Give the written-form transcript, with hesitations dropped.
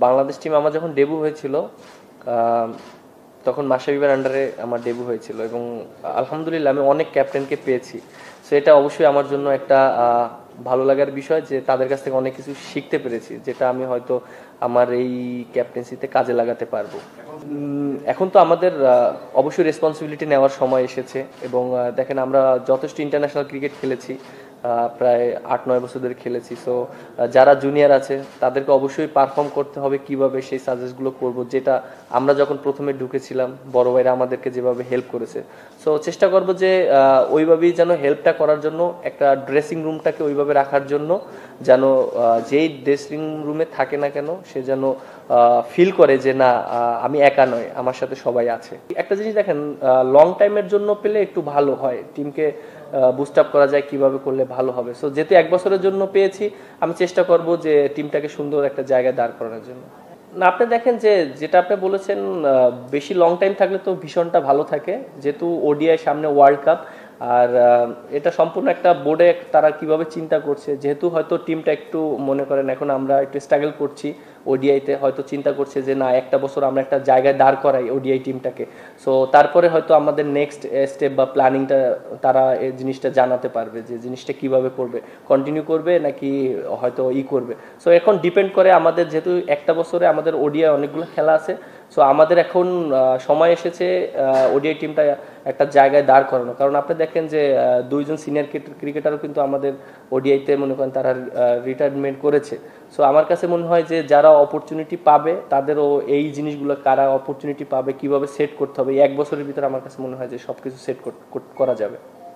Bangladesh team আমার যখন debut হয়েছিল, আহ, তখন মাশরাফির আন্ডারে আমার ডেবু হয়েছিল এবং আলহামদুলিল্লাহ আমি অনেক ক্যাপ্টেনকে পেয়েছি। সো এটা অবশ্যই আমার জন্য একটা ভালো লাগার বিষয় যে তাদের কাছ থেকে অনেক কিছু শিখতে পেরেছি, যেটা আমি হয়তো আমার এই ক্যাপ্টেন্সিতে কাজে লাগাতে পারবো। এখন তো আমাদের অবশ্যই রেসপন্সিবিলিটি নেওয়ার সময় এসেছে এবং দেখেন আমরা যথেষ্ট ইন্টারন্যাশনাল ক্রিকেট খেলেছি, প্রায় 8-9 বছর ধরে খেলেছি। সো যারা জুনিয়র আছে তাদেরকে অবশ্যই পারফর্ম করতে হবে, কিভাবে সেই সাজেস্টগুলো করব, যেটা আমরা যখন প্রথমে ঢুকেছিলাম বড় ভাইরা আমাদেরকে যেভাবে হেল্প করেছে। সো চেষ্টা করব যে ওইভাবেই যেন হেল্পটা করার জন্য, একটা ড্রেসিং রুমটাকে ওইভাবে রাখার জন্য যেন যেই ড্রেসিং রুমে থাকে না কেন সে যেন ফিল করে যে না, আমি একা নয়, আমার সাথে সবাই আছে। একটা জিনিস দেখেন, লং টাইমের জন্য পেলে একটু ভালো হয়, টিমকে বুস্ট আপ করা যায় কিভাবে করলে ভালো হবে। সো যেহেতু 1 বছরের জন্য পেয়েছি, আমি চেষ্টা করব যে টিমটাকে সুন্দর একটা জায়গায় দাঁড় করানোর জন্য। না, আপনি দেখেন যে যেটা আপনি বলেছেন, বেশি লং টাইম থাকলে তো ভীষণটা ভালো থাকে, যেহেতু ওডিআই সামনে ওয়ার্ল্ড কাপ। আর এটা সম্পূর্ণ একটা বোর্ডে তারা কিভাবে চিন্তা করছে, যেহেতু হয়তো টিমটা একটু মনে করেন এখন আমরা একটু স্ট্রাগল করছি ওডিআইতে, হয়তো চিন্তা করছে যে না, একটা বছর আমরা একটা জায়গায় দাঁড় করাই ওডিআই টিমটাকে। সো তারপরে হয়তো আমাদের নেক্সট স্টেপ বা প্ল্যানিংটা তারা এই জিনিসটা জানাতে পারবে যে জিনিসটা কিভাবে করবে, কন্টিনিউ করবে নাকি হয়তো করবে। সো এখন ডিপেন্ড করে আমাদের, যেহেতু একটা বছরে আমাদের ওডিআই অনেকগুলো খেলা আছে। সো আমাদের এখন সময় এসেছে ওডিআই টিমটা একটা জায়গায় দাঁড় করানো, কারণ আপনি দেখেন যে দুইজন সিনিয়র ক্রিকেটারও কিন্তু আমাদের ওডিআইতে মনে করেন তারা রিটায়ারমেন্ট করেছে। সো আমার কাছে মনে হয় যে যারা অপরচুনিটি পাবে তাদেরও এই জিনিসগুলো, কারা অপরচুনিটি পাবে, কিভাবে সেট করতে হবে, এই 1 বছরের ভিতরে আমার কাছে মনে হয় যে সব কিছু সেট করা যাবে।